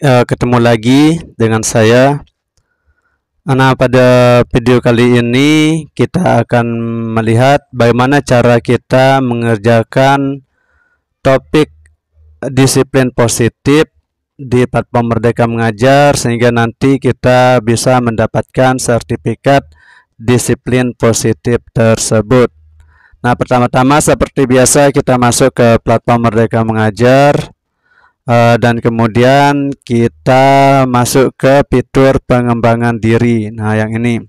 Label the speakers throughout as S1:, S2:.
S1: Ketemu lagi dengan saya. Nah, pada video kali ini kita akan melihat bagaimana cara kita mengerjakan topik disiplin positif di platform Merdeka Mengajar sehingga nanti kita bisa mendapatkan sertifikat disiplin positif tersebut. Nah, pertama-tama seperti biasa kita masuk ke platform Merdeka Mengajar. Dan kemudian kita masuk ke fitur pengembangan diri. Nah, yang ini.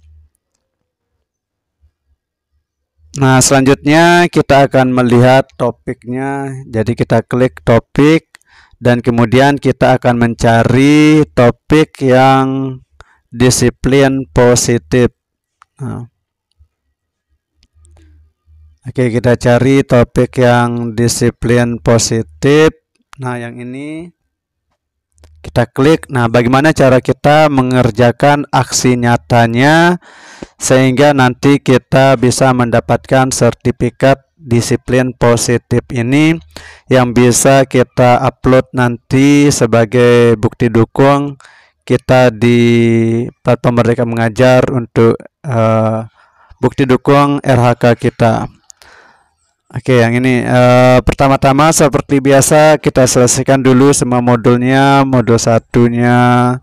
S1: Nah, selanjutnya kita akan melihat topiknya. Jadi kita klik topik dan kemudian kita akan mencari topik yang disiplin positif. Nah. Oke, kita cari topik yang disiplin positif. Nah, yang ini kita klik. Nah, bagaimana cara kita mengerjakan aksi nyatanya sehingga nanti kita bisa mendapatkan sertifikat disiplin positif ini yang bisa kita upload nanti sebagai bukti dukung kita di platform Merdeka Mengajar untuk bukti dukung RHK kita. Oke, yang ini pertama-tama seperti biasa kita selesaikan dulu semua modulnya, modul satunya,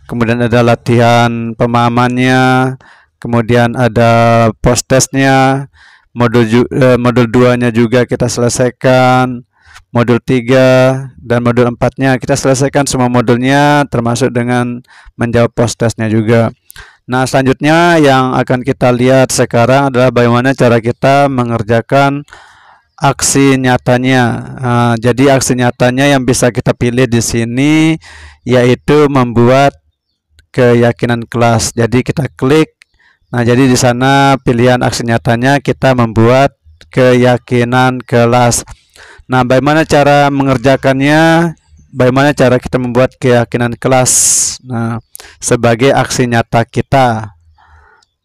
S1: kemudian ada latihan pemahamannya, kemudian ada post testnya, modul 2-nya juga kita selesaikan, modul 3 dan modul 4-nya kita selesaikan semua modulnya termasuk dengan menjawab post testnya juga. Nah, selanjutnya yang akan kita lihat sekarang adalah bagaimana cara kita mengerjakan aksi nyatanya. Jadi aksi nyatanya yang bisa kita pilih di sini yaitu membuat keyakinan kelas. Jadi kita klik. Nah, jadi di sana pilihan aksi nyatanya kita membuat keyakinan kelas. Nah, bagaimana cara mengerjakannya? Bagaimana cara kita membuat keyakinan kelas? Nah, sebagai aksi nyata kita.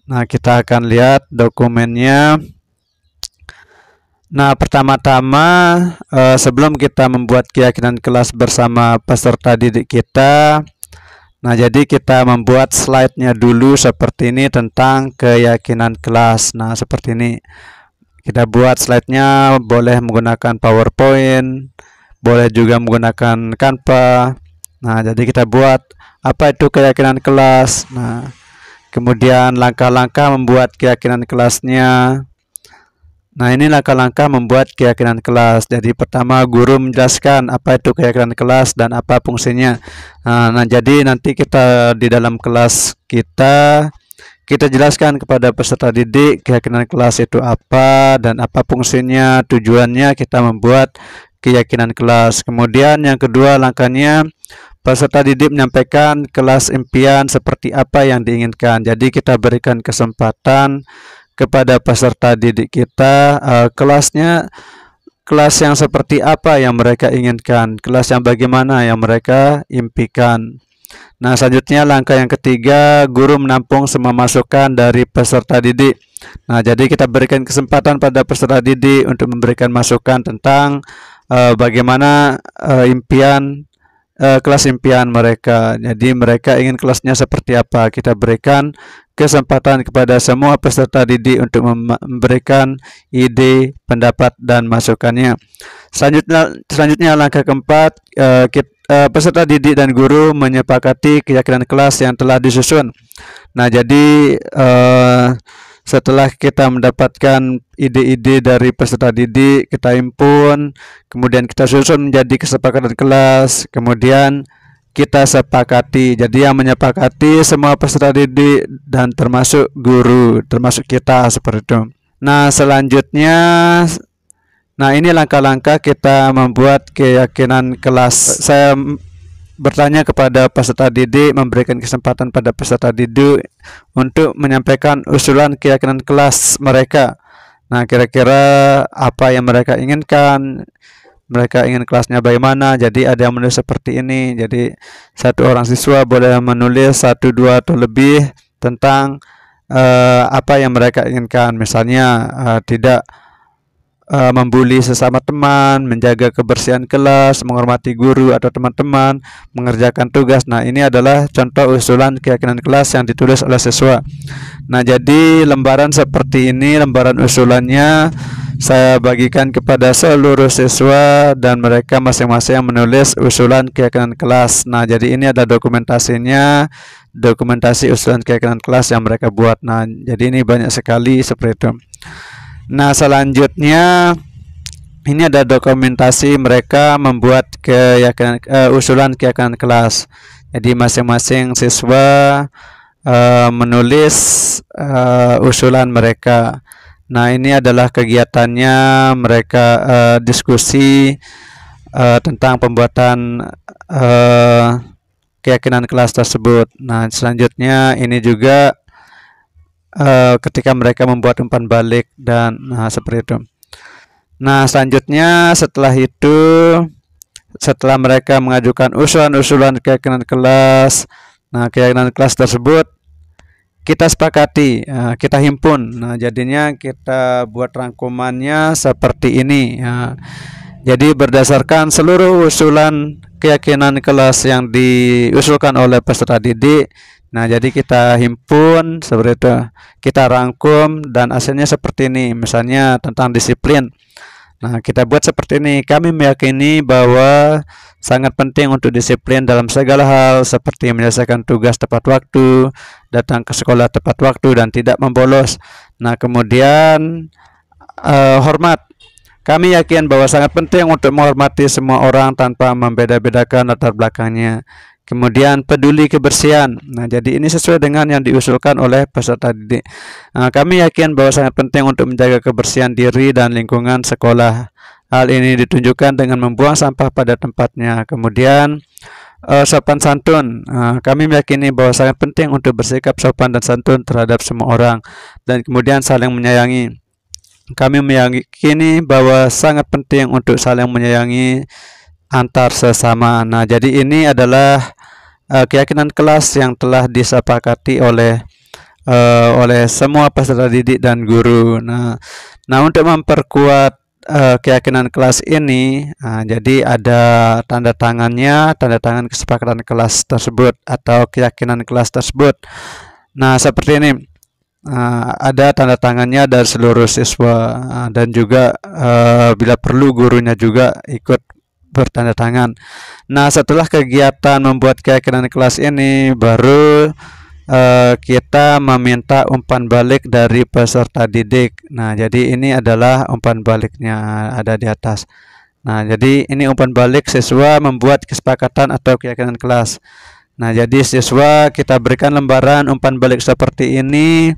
S1: Nah, kita akan lihat dokumennya. Nah, pertama-tama sebelum kita membuat keyakinan kelas bersama peserta didik kita, nah jadi kita membuat slide-nya dulu seperti ini tentang keyakinan kelas. Nah, seperti ini. Kita buat slide-nya boleh menggunakan PowerPoint, boleh juga menggunakan Canva. Nah, jadi kita buat apa itu keyakinan kelas. Nah, kemudian langkah-langkah membuat keyakinan kelasnya. Nah, ini langkah-langkah membuat keyakinan kelas. Jadi pertama guru menjelaskan apa itu keyakinan kelas dan apa fungsinya. Nah, jadi nanti kita di dalam kelas kita jelaskan kepada peserta didik keyakinan kelas itu apa dan apa fungsinya, tujuannya kita membuat keyakinan kelas. Kemudian yang kedua langkahnya peserta didik menyampaikan kelas impian seperti apa yang diinginkan. Jadi kita berikan kesempatan kepada peserta didik kita kelas yang seperti apa yang mereka inginkan, kelas yang bagaimana yang mereka impikan. Nah, selanjutnya langkah yang ketiga, guru menampung semua masukan dari peserta didik. Nah, jadi kita berikan kesempatan pada peserta didik untuk memberikan masukan tentang bagaimana kelas impian mereka. Jadi mereka ingin kelasnya seperti apa. Kita berikan kesempatan kepada semua peserta didik untuk memberikan ide, pendapat, dan masukannya. Selanjutnya langkah keempat, peserta didik dan guru menyepakati keyakinan kelas yang telah disusun. Nah, jadi setelah kita mendapatkan ide-ide dari peserta didik, kita impun, kemudian kita susun menjadi kesepakatan kelas, kemudian kita sepakati. Jadi yang menyepakati semua peserta didik dan termasuk guru, termasuk kita seperti itu. Nah, selanjutnya ini langkah-langkah kita membuat keyakinan kelas. Saya bertanya kepada peserta didik, memberikan kesempatan pada peserta didik untuk menyampaikan usulan keyakinan kelas mereka. Nah, kira-kira apa yang mereka inginkan? Mereka ingin kelasnya bagaimana? Jadi ada yang menulis seperti ini. Jadi satu orang siswa boleh menulis 1, 2 atau lebih tentang apa yang mereka inginkan. Misalnya tidak membuli sesama teman, menjaga kebersihan kelas, menghormati guru atau teman-teman, mengerjakan tugas. Nah, ini adalah contoh usulan keyakinan kelas yang ditulis oleh siswa. Nah, jadi lembaran seperti ini, lembaran usulannya saya bagikan kepada seluruh siswa dan mereka masing-masing menulis usulan keyakinan kelas. Nah, jadi ini ada dokumentasinya, dokumentasi usulan keyakinan kelas yang mereka buat. Nah, jadi ini banyak sekali seperti itu. Nah, selanjutnya ini ada dokumentasi mereka membuat keyakinan usulan keyakinan kelas. Jadi masing-masing siswa menulis usulan mereka. Nah, ini adalah kegiatannya mereka diskusi tentang pembuatan keyakinan kelas tersebut. Nah, selanjutnya ini juga ketika mereka membuat umpan balik dan seperti itu. Nah, selanjutnya setelah itu, setelah mereka mengajukan usulan-usulan keyakinan kelas, nah keyakinan kelas tersebut kita sepakati, kita himpun. Nah, jadinya kita buat rangkumannya seperti ini. Jadi berdasarkan seluruh usulan keyakinan kelas yang diusulkan oleh peserta didik, nah jadi kita himpun seperti itu, kita rangkum dan hasilnya seperti ini. Misalnya tentang disiplin. Nah, kita buat seperti ini. Kami meyakini bahwa sangat penting untuk disiplin dalam segala hal seperti menyelesaikan tugas tepat waktu, datang ke sekolah tepat waktu dan tidak membolos. Nah, kemudian hormat. Kami yakin bahwa sangat penting untuk menghormati semua orang tanpa membeda-bedakan latar belakangnya. Kemudian peduli kebersihan. Nah, jadi ini sesuai dengan yang diusulkan oleh peserta didik. Nah, kami yakin bahwa sangat penting untuk menjaga kebersihan diri dan lingkungan sekolah. Hal ini ditunjukkan dengan membuang sampah pada tempatnya. Kemudian sopan santun. Kami meyakini bahwa sangat penting untuk bersikap sopan dan santun terhadap semua orang. Dan kemudian saling menyayangi. Kami meyakini bahwa sangat penting untuk saling menyayangi antar sesama. Nah, jadi ini adalah keyakinan kelas yang telah disepakati oleh semua peserta didik dan guru. Nah untuk memperkuat keyakinan kelas ini, jadi ada tanda tangannya, tanda tangan kesepakatan kelas tersebut atau keyakinan kelas tersebut. Nah, seperti ini. Ada tanda tangannya dari seluruh siswa dan juga bila perlu gurunya juga ikut bertanda tangan. Nah, setelah kegiatan membuat keyakinan kelas ini, baru kita meminta umpan balik dari peserta didik. Nah, jadi ini adalah umpan baliknya, ada di atas. Nah, jadi ini umpan balik siswa membuat kesepakatan atau keyakinan kelas. Nah, jadi siswa kita berikan lembaran umpan balik seperti ini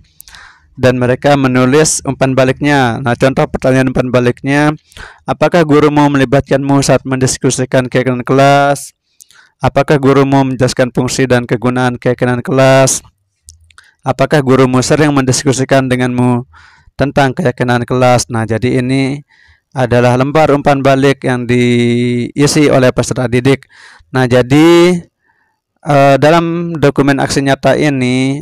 S1: dan mereka menulis umpan baliknya. Nah, contoh pertanyaan umpan baliknya, apakah guru mau melibatkanmu saat mendiskusikan keyakinan kelas? Apakah gurumu menjelaskan fungsi dan kegunaan keyakinan kelas? Apakah gurumu sering mendiskusikan denganmu tentang keyakinan kelas? Nah, jadi ini adalah lembar umpan balik yang diisi oleh peserta didik. Nah, jadi dalam dokumen aksi nyata ini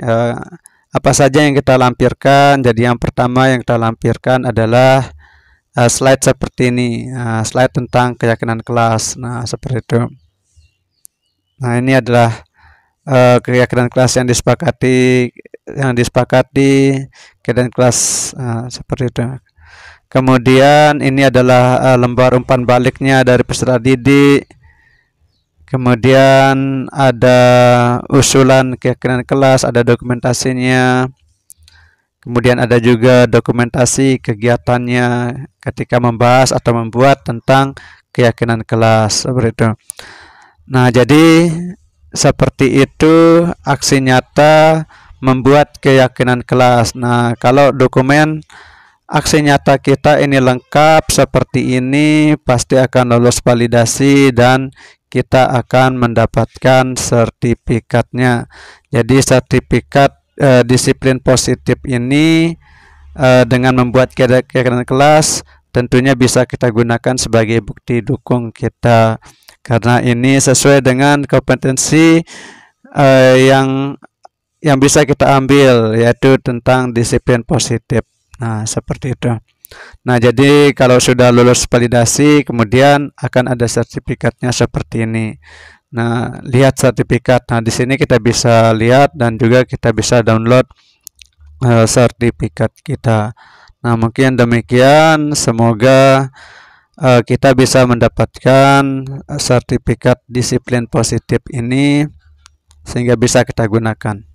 S1: apa saja yang kita lampirkan? Jadi yang pertama yang kita lampirkan adalah slide seperti ini, slide tentang keyakinan kelas. Nah, seperti itu. Nah, ini adalah keyakinan kelas yang disepakati keyakinan kelas seperti itu. Kemudian ini adalah lembar umpan baliknya dari peserta didik. Kemudian ada usulan keyakinan kelas, ada dokumentasinya. Kemudian ada juga dokumentasi kegiatannya ketika membahas atau membuat tentang keyakinan kelas, seperti itu. Nah, jadi seperti itu aksi nyata membuat keyakinan kelas. Nah, kalau dokumen aksi nyata kita ini lengkap seperti ini, pasti akan lolos validasi dan kita akan mendapatkan sertifikatnya. Jadi sertifikat disiplin positif ini dengan membuat keyakinan kelas tentunya bisa kita gunakan sebagai bukti dukung kita, karena ini sesuai dengan kompetensi yang bisa kita ambil, yaitu tentang disiplin positif. Nah, seperti itu. Nah, jadi kalau sudah lulus validasi, kemudian akan ada sertifikatnya seperti ini. Nah, lihat sertifikat. Nah, di sini kita bisa lihat dan juga kita bisa download sertifikat kita. Nah, mungkin demikian. Semoga kita bisa mendapatkan sertifikat disiplin positif ini sehingga bisa kita gunakan.